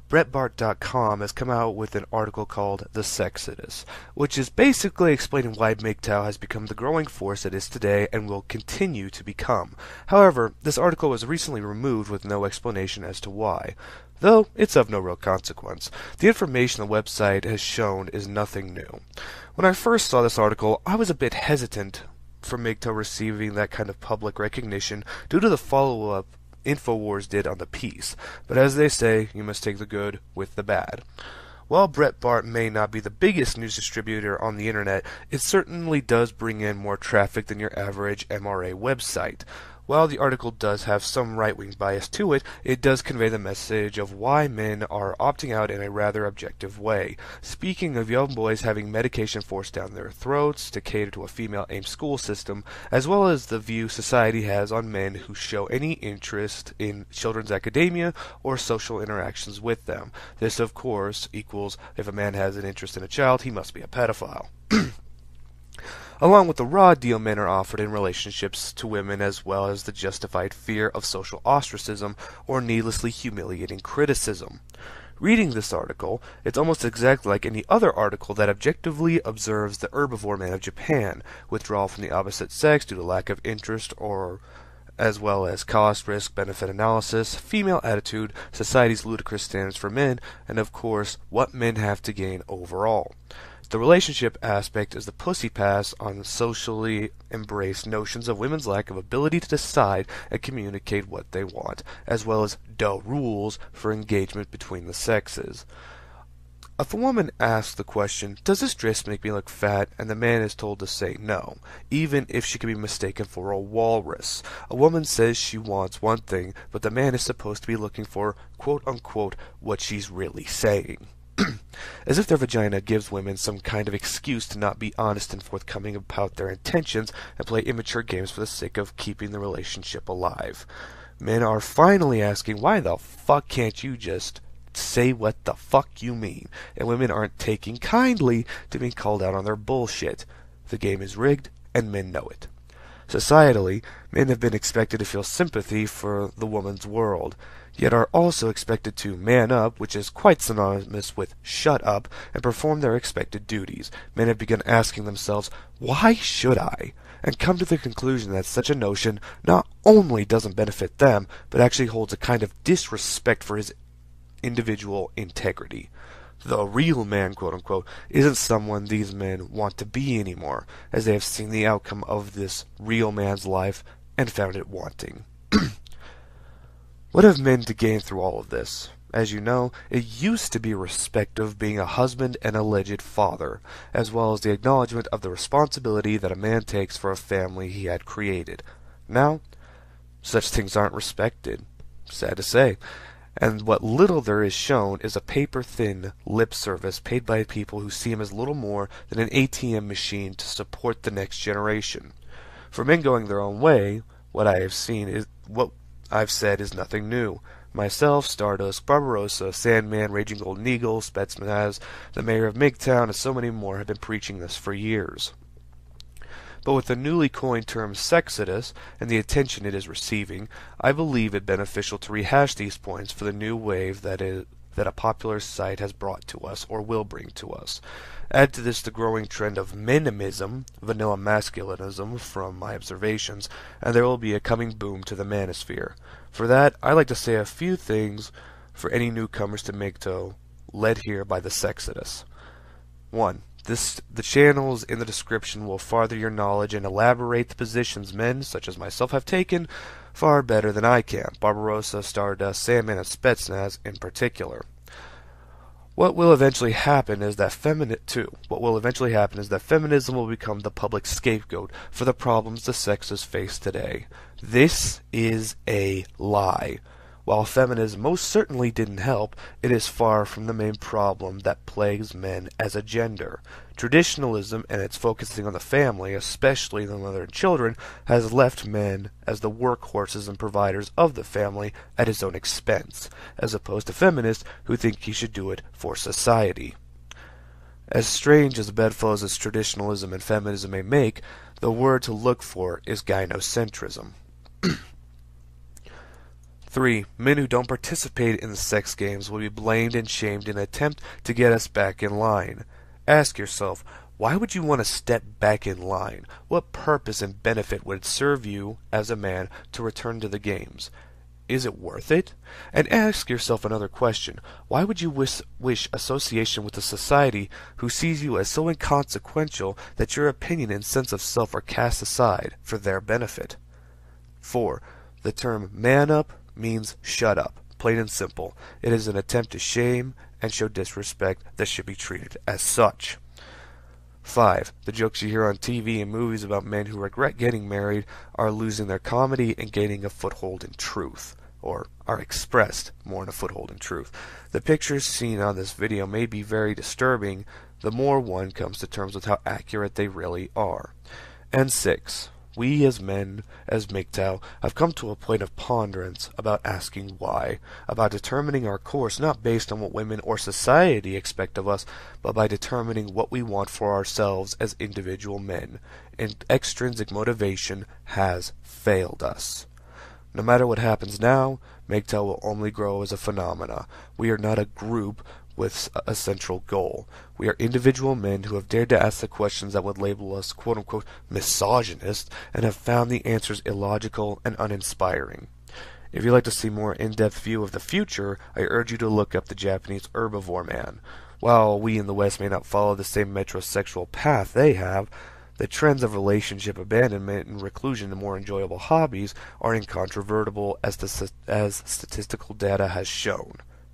Breitbart.com has come out with an article called The Sexodus, which is basically explaining why Mgtow has become the growing force it is today and will continue to become. However, this article was recently removed with no explanation as to why, though it's of no real consequence. The information the website has shown is nothing new. When I first saw this article, I was a bit hesitant for Mgtow receiving that kind of public recognition due to the follow-up InfoWars did on the piece, but as they say, you must take the good with the bad. While Breitbart may not be the biggest news distributor on the internet, it certainly does bring in more traffic than your average MRA website. While the article does have some right-wing bias to it, it does convey the message of why men are opting out in a rather objective way. Speaking of young boys having medication forced down their throats to cater to a female-aimed school system, as well as the view society has on men who show any interest in children's academia or social interactions with them. This, of course, equals if a man has an interest in a child, he must be a pedophile. Along with the raw deal men are offered in relationships to women, as well as the justified fear of social ostracism or needlessly humiliating criticism. Reading this article, it's almost exactly like any other article that objectively observes the herbivore man of Japan, withdrawal from the opposite sex due to lack of interest or as well as cost, risk, benefit analysis, female attitude, society's ludicrous standards for men, and of course, what men have to gain overall. The relationship aspect is the pussy pass on socially embraced notions of women's lack of ability to decide and communicate what they want, as well as rules for engagement between the sexes. If a woman asks the question, does this dress make me look fat, and the man is told to say no, even if she can be mistaken for a walrus. A woman says she wants one thing, but the man is supposed to be looking for, quote-unquote, what she's really saying. As if their vagina gives women some kind of excuse to not be honest and forthcoming about their intentions and play immature games for the sake of keeping the relationship alive. Men are finally asking, why the fuck can't you just say what the fuck you mean? And women aren't taking kindly to being called out on their bullshit. The game is rigged, and men know it. Societally, men have been expected to feel sympathy for the woman's world, yet are also expected to man up, which is quite synonymous with shut up, and perform their expected duties. Men have begun asking themselves, why should I? And come to the conclusion that such a notion not only doesn't benefit them, but actually holds a kind of disrespect for his individual integrity. The real man, quote-unquote, isn't someone these men want to be anymore, as they have seen the outcome of this real man's life and found it wanting. What have men to gain through all of this? As you know, it used to be respect of being a husband and alleged father, as well as the acknowledgement of the responsibility that a man takes for a family he had created. Now, such things aren't respected, sad to say, and what little there is shown is a paper-thin lip service paid by people who see him as little more than an ATM machine to support the next generation. For men going their own way, what I've said is nothing new. Myself, Stardust, Barbarossa, Sandman, Raging Golden Eagle, Spetsnaz, the mayor of Mgtow, and so many more have been preaching this for years. But with the newly coined term Sexodus and the attention it is receiving, I believe it beneficial to rehash these points for the new wave that a popular site has brought to us or will bring to us. Add to this the growing trend of minimism, vanilla masculinism from my observations, and there will be a coming boom to the manosphere. For that, I like to say a few things for any newcomers to Mgtow, led here by the Sexodus. 1. The channels in the description will farther your knowledge and elaborate the positions men, such as myself, have taken far better than I can, Barbarossa, Stardust, Sandman, and Spetsnaz in particular. What will eventually happen is that feminism will become the public scapegoat for the problems the sexes face today. This is a lie. While feminism most certainly didn't help, it is far from the main problem that plagues men as a gender. Traditionalism and its focusing on the family, especially the mother and children, has left men as the workhorses and providers of the family at his own expense, as opposed to feminists who think he should do it for society. As strange as bedfellows as traditionalism and feminism may make, the word to look for is gynocentrism. 3. Men who don't participate in the sex games will be blamed and shamed in an attempt to get us back in line. Ask yourself, why would you want to step back in line? What purpose and benefit would it serve you as a man to return to the games? Is it worth it? And ask yourself another question. Why would you wish association with a society who sees you as so inconsequential that your opinion and sense of self are cast aside for their benefit? 4. The term man up means shut up, plain and simple. It is an attempt to shame and show disrespect that should be treated as such. 5. The jokes you hear on TV and movies about men who regret getting married are losing their comedy and gaining a foothold in truth, or are expressed more in a foothold in truth. The pictures seen on this video may be very disturbing the more one comes to terms with how accurate they really are. And 6. We as men, as Mgtow, have come to a point of ponderance about asking why, about determining our course not based on what women or society expect of us, but by determining what we want for ourselves as individual men. And extrinsic motivation has failed us. No matter what happens now, Mgtow will only grow as a phenomena. We are not a group with a central goal. We are individual men who have dared to ask the questions that would label us quote-unquote misogynist and have found the answers illogical and uninspiring. If you'd like to see more in-depth view of the future, I urge you to look up the Japanese herbivore man. While we in the West may not follow the same metrosexual path they have, the trends of relationship abandonment and reclusion to more enjoyable hobbies are incontrovertible as statistical data has shown.